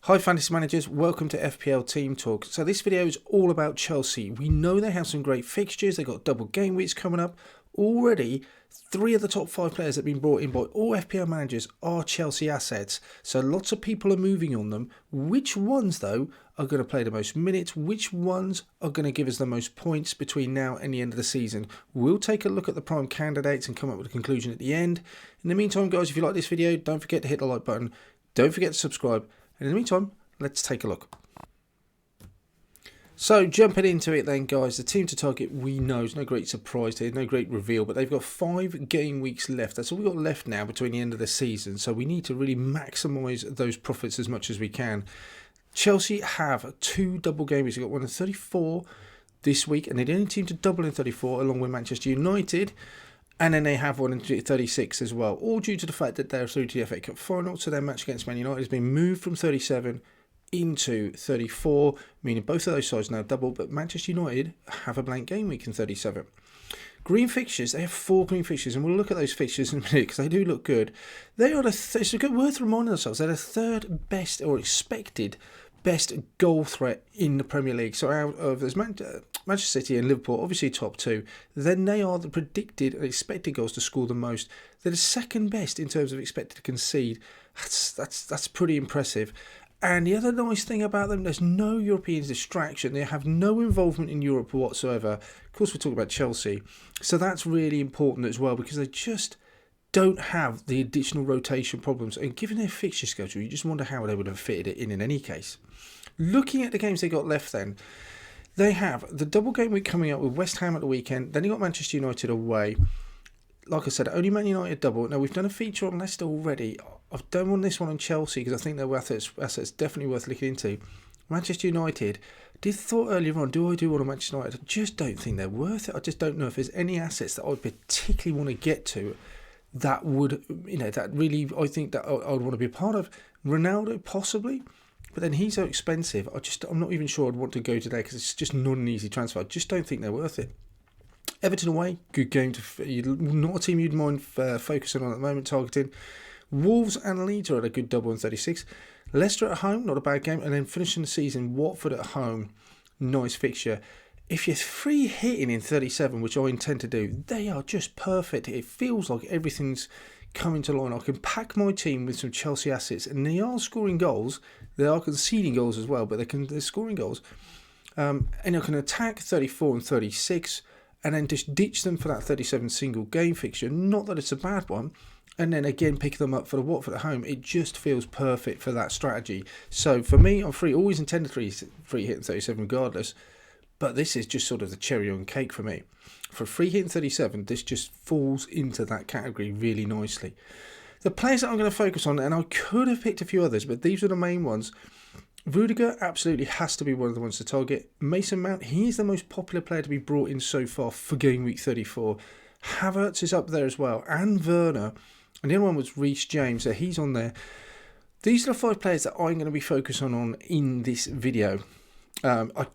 Hi Fantasy Managers, welcome to FPL Team Talk. So this video is all about Chelsea. We know they have some great fixtures, they've got double game weeks coming up. Already, 3 of the top 5 players that have been brought in by all FPL managers are Chelsea assets. So lots of people are moving on them. Which ones though are going to play the most minutes? Which ones are going to give us the most points between now and the end of the season? We'll take a look at the prime candidates and come up with a conclusion at the end. In the meantime guys, if you like this video, don't forget to hit the like button. Don't forget to subscribe. And in the meantime, let's take a look. So jumping into it then guys, the team to target we know is no great surprise here, no great reveal, but they've got 5 game weeks left. That's all we've got left now between the end of the season, so we need to really maximise those profits as much as we can. Chelsea have 2 double game weeks. They've got one in 34 this week, and they're the only team to double in 34 along with Manchester United. And then they have one in 36 as well, all due to the fact that they're through to the FA Cup final. So their match against Man United has been moved from 37 into 34, meaning both of those sides now double, but Manchester United have a blank game week in 37. Green fixtures, they have 4 green fixtures, and we'll look at those fixtures in a minute because they do look good. They are it's worth reminding ourselves they're the 3rd best or expected best goal threat in the Premier League. So out of there's Manchester City and Liverpool, obviously top 2, then they are the predicted and expected goals to score the most. They're the 2nd best in terms of expected to concede. That's pretty impressive. And the other nice thing about them, there's no European distraction. They have no involvement in Europe whatsoever. Of course, we're talking about Chelsea. So that's really important as well because they just don't have the additional rotation problems. And given their fixture schedule, you just wonder how they would have fitted it in any case. Looking at the games they got left then, they have the double game week coming up with West Ham at the weekend. Then you got Manchester United away. Like I said, only Man United double. Now, we've done a feature on Leicester already. I've done one this one on Chelsea because I think their assets definitely worth looking into. Manchester United, did thought earlier on, do I do one on Manchester United? I just don't think they're worth it. I just don't know if there's any assets that I would particularly want to get to that would, that really, I think that I would want to be a part of. Ronaldo, possibly. But then he's so expensive. I'm not even sure I'd want to go to there because it's just not an easy transfer. I just don't think they're worth it. Everton away, good game. Not a team you'd mind focusing on at the moment, targeting. Wolves and Leeds are at a good double in 36. Leicester at home, not a bad game. And then finishing the season, Watford at home, nice fixture. If you're free hitting in 37, which I intend to do, they are just perfect. It feels like everything's coming to line. I can pack my team with some Chelsea assets, and they are scoring goals. They are conceding goals as well, but they're scoring goals. And I can attack 34 and 36, and then just ditch them for that 37 single game fixture. Not that it's a bad one. And then again pick them up for the Watford at home. It just feels perfect for that strategy. So for me, I'm free. Always intended free hitting 37 regardless. But this is just sort of the cherry on cake for me. For free hitting 37, this just falls into that category really nicely. The players that I'm going to focus on, and I could have picked a few others, but these are the main ones. Rudiger absolutely has to be one of the ones to target. Mason Mount, he is the most popular player to be brought in so far for game week 34. Havertz is up there as well, and Werner. And the other one was Reece James, so he's on there. These are the 5 players that I'm going to be focusing on in this video. I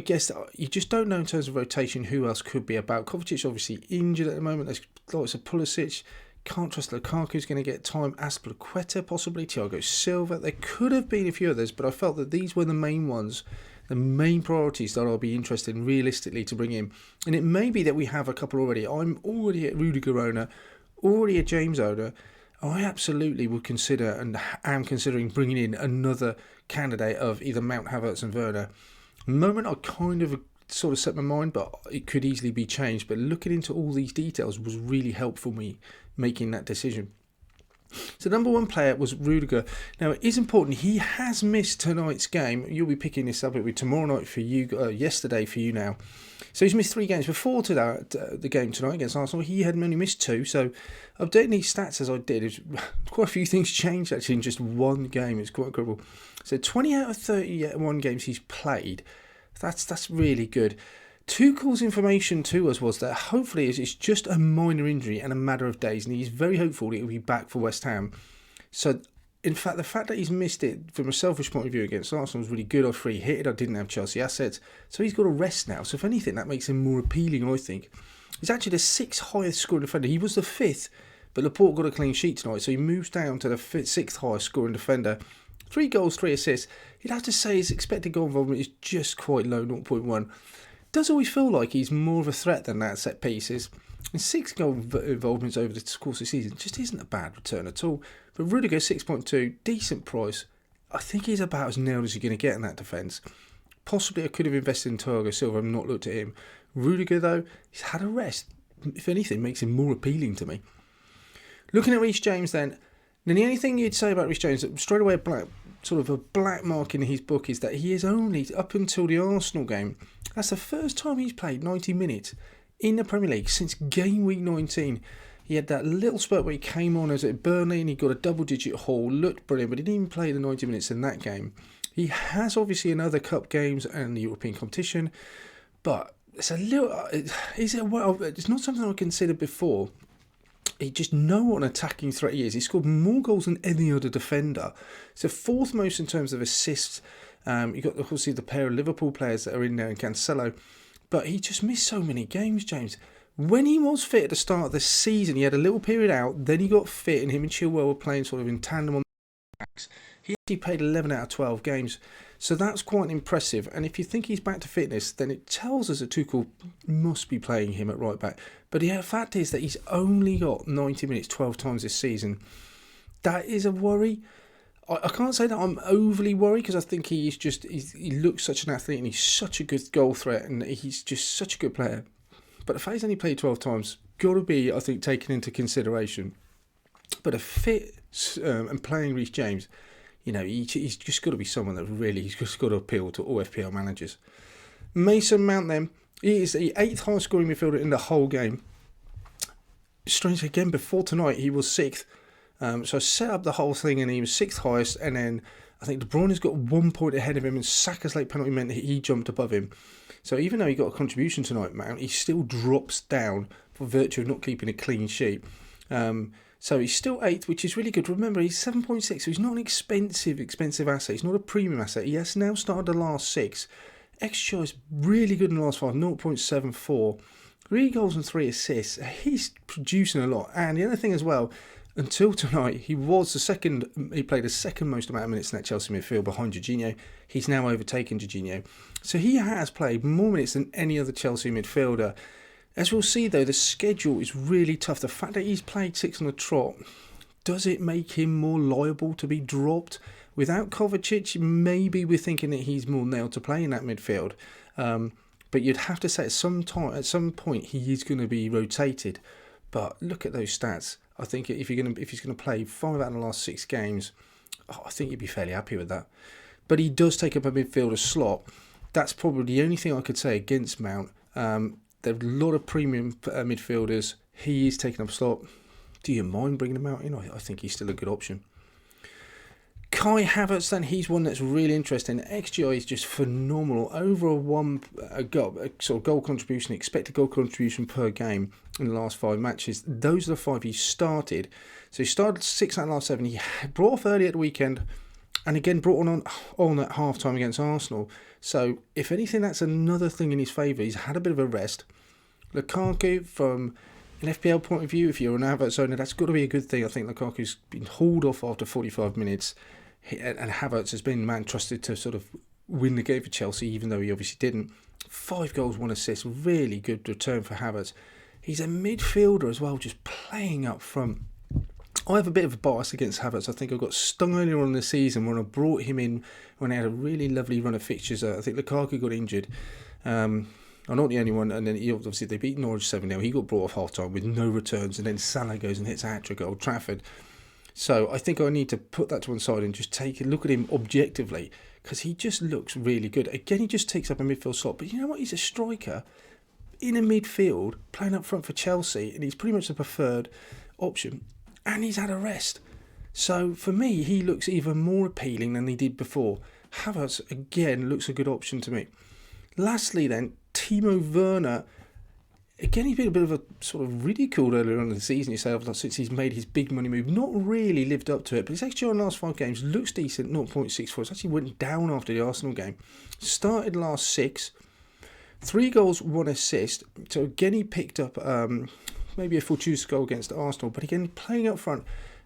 guess, you just don't know in terms of rotation who else could be about. Kovacic obviously injured at the moment. There's lots of Pulisic. Can't trust Lukaku's going to get time. Azpilicueta possibly. Thiago Silva. There could have been a few others, but I felt that these were the main ones, the main priorities that I'll be interested in realistically to bring in. And it may be that we have a couple already. I'm already a Rudiger owner, already a James owner. I absolutely would consider and am considering bringing in another candidate of either Mount, Havertz and Werner. The moment I kind of sort of set my mind, but it could easily be changed. But looking into all these details was really helpful me making that decision. So number 1 player was Rudiger. Now it is important, he has missed tonight's game. You'll be picking this up, it'll be tomorrow night for you, yesterday for you now. So he's missed 3 games. Before to that, the game tonight against Arsenal, he had only missed 2. So updating these stats as I did, quite a few things changed actually in just 1 game. It's quite incredible. So 20 out of 31 games he's played. That's really good. 2 calls information to us was that hopefully it's just a minor injury and a matter of days, and he's very hopeful that he'll be back for West Ham. So in fact, the fact that he's missed it from a selfish point of view against Arsenal was really good. I free hit. I didn't have Chelsea assets, so he's got a rest now. So if anything, that makes him more appealing, I think. He's actually the 6th highest scoring defender. He was the 5th, but Laporte got a clean sheet tonight, so he moves down to the 6th highest scoring defender. 3 goals, 3 assists. You'd have to say his expected goal involvement is just quite low, 0.1. Does always feel like he's more of a threat than that set pieces. And 6 goal involvements over the course of the season just isn't a bad return at all. But Rudiger, 6.2, decent price. I think he's about as nailed as you're going to get in that defence. Possibly I could have invested in Thiago Silva and not looked at him. Rudiger, though, he's had a rest. If anything, makes him more appealing to me. Looking at Reece James then the only thing you'd say about Reece James, straight away a black mark in his book, is that he is only, up until the Arsenal game, that's the first time he's played 90 minutes in the Premier League since game week 19. He had that little spurt where he came on as at Burnley and he got a double-digit haul, looked brilliant, but he didn't even play the 90 minutes in that game. He has obviously in other cup games and the European competition, but it's a little. It's not something I considered before. He just know what an attacking threat he is. He scored more goals than any other defender. So 4th most in terms of assists. You've got obviously the pair of Liverpool players that are in there and Cancelo, but he just missed so many games, James. When he was fit at the start of the season, he had a little period out, then he got fit and him and Chilwell were playing sort of in tandem on the backs. He actually played 11 out of 12 games. So that's quite impressive. And if you think he's back to fitness, then it tells us that Tuchel must be playing him at right back. But the fact is that he's only got 90 minutes 12 times this season. That is a worry. I can't say that I'm overly worried because I think he looks such an athlete and he's such a good goal threat and he's just such a good player. But the fact he's only played 12 times, got to be, I think, taken into consideration. But a fit and playing Reece James, he's just got to be someone that really, he's just got to appeal to all FPL managers. Mason Mount then, he is the 8th highest scoring midfielder in the whole game. Strangely, again, before tonight, he was 6th. So I set up the whole thing and he was 6th highest, and then I think De Bruyne has got 1 point ahead of him and Saka's late penalty meant that he jumped above him. So even though he got a contribution tonight, Mount, he still drops down for virtue of not keeping a clean sheet. So he's still 8th, which is really good. Remember, he's 7.6, so he's not an expensive asset. He's not a premium asset. He has now started the last 6. XG is really good in the last 5, 0.74. 3 goals and 3 assists. He's producing a lot. And the other thing as well, until tonight, he played the second most amount of minutes in that Chelsea midfield behind Jorginho. He's now overtaken Jorginho. So he has played more minutes than any other Chelsea midfielder. As we'll see, though, the schedule is really tough. The fact that he's played 6 on the trot, does it make him more liable to be dropped? Without Kovacic, maybe we're thinking that he's more nailed to play in that midfield. But you'd have to say at some point he is going to be rotated. But look at those stats. I think if he's going to play 5 out of the last 6 games, I think you'd be fairly happy with that. But he does take up a midfielder slot. That's probably the only thing I could say against Mount. There are a lot of premium midfielders. He is taking up a slot. Do you mind bringing him out in? I think he's still a good option. Kai Havertz, then, he's one that's really interesting. XGI is just phenomenal. Over a goal contribution, expected goal contribution per game in the last 5 matches. Those are the 5 he started. So he started 6 out of the last 7. He brought off early at the weekend and again brought on at half-time against Arsenal. So if anything, that's another thing in his favour. He's had a bit of a rest. Lukaku, from an FPL point of view, if you're an Havertz owner, that's got to be a good thing. I think Lukaku's been hauled off after 45 minutes. And Havertz has been the man trusted to sort of win the game for Chelsea, even though he obviously didn't. 5 goals, 1 assist, really good return for Havertz. He's a midfielder as well, just playing up front. I have a bit of a bias against Havertz. I think I got stung earlier on in the season when I brought him in when he had a really lovely run of fixtures. I think Lukaku got injured. I'm not the only one. And then obviously they beat Norwich 7-0. He got brought off half-time with no returns. And then Salah goes and hits a hat-trick at Old Trafford. So I think I need to put that to one side and just take a look at him objectively, because he just looks really good. Again, he just takes up a midfield slot. But you know what? He's a striker in a midfield playing up front for Chelsea, and he's pretty much the preferred option. And he's had a rest. So for me, he looks even more appealing than he did before. Havertz, again, looks a good option to me. Lastly then, Timo Werner. Again, he's been a bit of a sort of ridiculed earlier on in the season, since he's made his big money move. Not really lived up to it, but his XG on the last 5 games looks decent, 0.64. It actually went down after the Arsenal game. Started last 6, 3 goals, 1 assist. So again, he picked up maybe a fortuitous goal against Arsenal, but again, playing up front.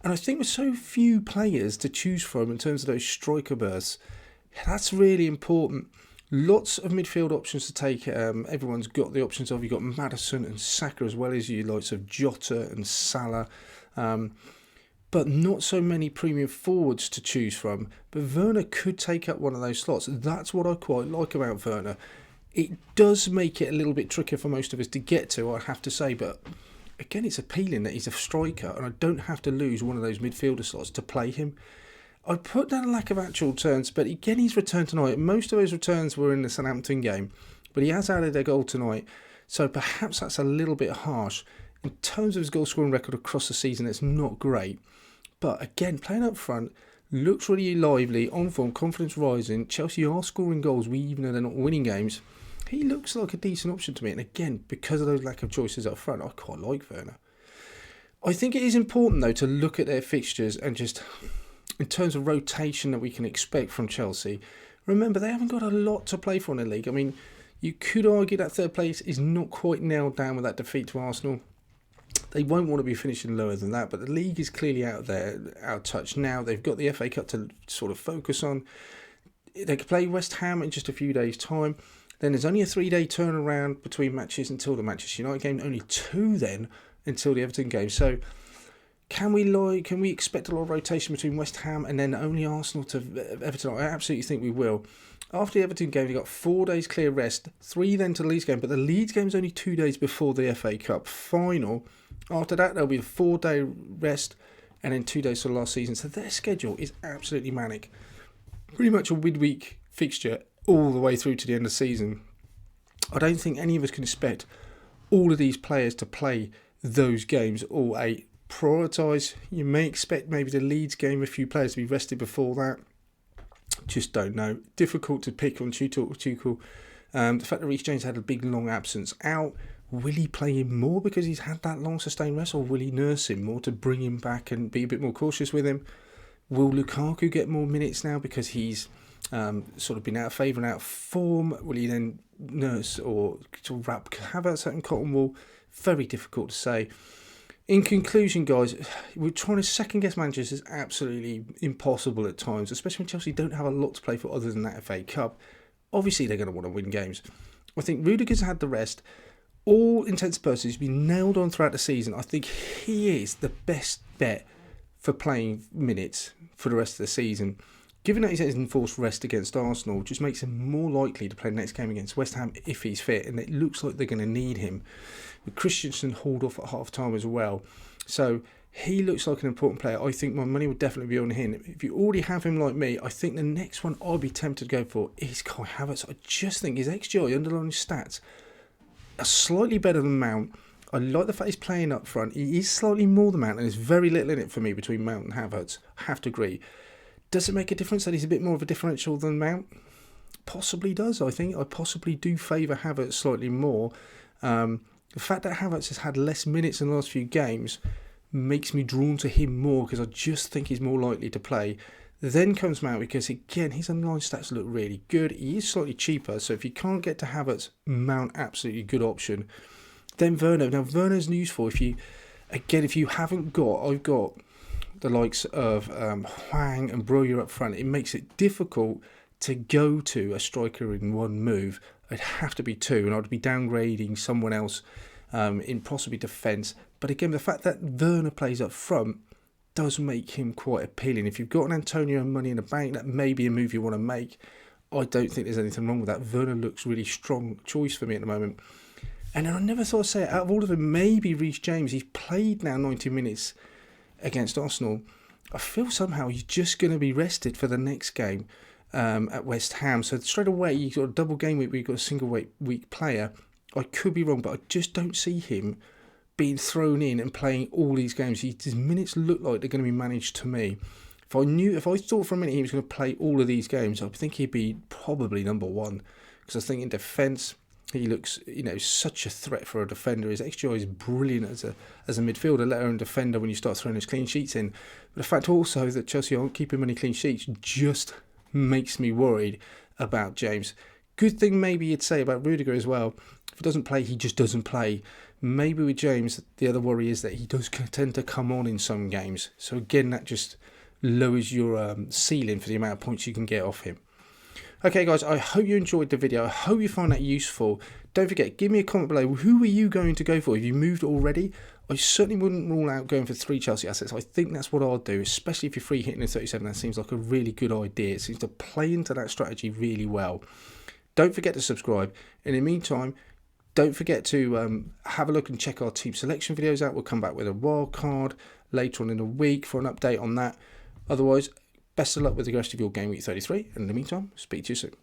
And I think with so few players to choose from in terms of those striker bursts, that's really important. Lots of midfield options to take. Everyone's got the options of, you've got Maddison and Saka, as well as you likes of Jota and Salah. But not so many premium forwards to choose from. But Werner could take up one of those slots. That's what I quite like about Werner. It does make it a little bit trickier for most of us to get to, I have to say. But again, it's appealing that he's a striker and I don't have to lose one of those midfielder slots to play him. I put down a lack of actual returns, but again, he's returned tonight. Most of his returns were in the Southampton game, but he has added a goal tonight. So perhaps that's a little bit harsh. In terms of his goal scoring record across the season, it's not great. But again, playing up front, looks really lively, on form, confidence rising. Chelsea are scoring goals, even though they're not winning games. He looks like a decent option to me. And again, because of those lack of choices up front, I quite like Werner. I think it is important, though, to look at their fixtures and just, in terms of rotation that we can expect from Chelsea, remember they haven't got a lot to play for in the league. I mean, you could argue that third place is not quite nailed down with that defeat to Arsenal. They won't want to be finishing lower than that, but the league is clearly out of touch now. They've got the FA Cup to sort of focus on. They could play West Ham in just a few days' time. Then there's only a 3-day turnaround between matches until the Manchester United game. Only 2 then until the Everton game. So can we expect a lot of rotation between West Ham and then only Arsenal to Everton? I absolutely think we will. After the Everton game, we got 4 days clear rest, 3 then to the Leeds game, but the Leeds game is only 2 days before the FA Cup final. After that, there'll be a 4-day rest and then 2 days to the last season. So their schedule is absolutely manic. Pretty much a midweek fixture all the way through to the end of the season. I don't think any of us can expect all of these players to play those games all 8. Prioritise. You may expect maybe the Leeds game, a few players to be rested before that. Just don't know. Difficult to pick on Tuchel. The fact that Reece James had a big long absence out. Will he play him more because he's had that long sustained rest, or will he nurse him more to bring him back and be a bit more cautious with him? Will Lukaku get more minutes now because he's sort of been out of favour and out of form? Will he then nurse or sort of wrap Havertz out in cotton wool? Very difficult to say. In conclusion, guys, we're trying to second-guess managers is absolutely impossible at times, especially when Chelsea don't have a lot to play for other than that FA Cup. Obviously, they're going to want to win games. I think Rudiger's had the rest. All intents and purposes, he's been nailed on throughout the season. I think he is the best bet for playing minutes for the rest of the season. Given that he's had enforced rest against Arsenal, just makes him more likely to play the next game against West Ham if he's fit, and it looks like they're going to need him. With Christensen hauled off at half-time as well. So he looks like an important player. I think my money would definitely be on him. If you already have him like me, I think the next one I'd be tempted to go for is Kai Havertz. I just think his XGI, underlying stats, are slightly better than Mount. I like the fact he's playing up front. He is slightly more than Mount, and there's very little in it for me between Mount and Havertz. I have to agree. Does it make a difference that he's a bit more of a differential than Mount? Possibly does, I think. I possibly do favour Havertz slightly more. The fact that Havertz has had less minutes in the last few games makes me drawn to him more because I just think he's more likely to play. Then comes Mount because, again, his underlying stats look really good. He is slightly cheaper, so if you can't get to Havertz, Mount, absolutely good option. Then Werner. Now, Werner's useful if you haven't got, I've got the likes of Hwang and Broja up front. It makes it difficult to go to a striker in one move. It'd have to be 2, and I'd be downgrading someone else in possibly defence. But again, the fact that Werner plays up front does make him quite appealing. If you've got an Antonio money in the bank, that may be a move you want to make. I don't think there's anything wrong with that. Werner looks really strong choice for me at the moment. And then I never thought I'd say it, out of all of them, maybe Reece James. He's played now 90 minutes against Arsenal. I feel somehow he's just going to be rested for the next game at West Ham. So straight away, you've got a double game week where you've got a single week player. I could be wrong, but I just don't see him being thrown in and playing all these games. His minutes look like they're going to be managed to me. If I thought for a minute he was going to play all of these games, I think he'd be probably number 1. Because I think in defence, he looks, such a threat for a defender. His XGI is brilliant as a midfielder, let alone defender when you start throwing his clean sheets in. But the fact also that Chelsea aren't keeping many clean sheets just makes me worried about James. Good thing maybe you'd say about Rudiger as well. If he doesn't play, he just doesn't play. Maybe with James, the other worry is that he does tend to come on in some games. So again, that just lowers your ceiling for the amount of points you can get off him. Okay, guys, I hope you enjoyed the video. I hope you found that useful. Don't forget, give me a comment below. Who are you going to go for? Have you moved already? I certainly wouldn't rule out going for 3 Chelsea assets. I think that's what I'll do, especially if you're free hitting a 37. That seems like a really good idea. It seems to play into that strategy really well. Don't forget to subscribe. In the meantime, don't forget to have a look and check our team selection videos out. We'll come back with a wild card later on in the week for an update on that. Otherwise, best of luck with the rest of your game week 33. And in the meantime, speak to you soon.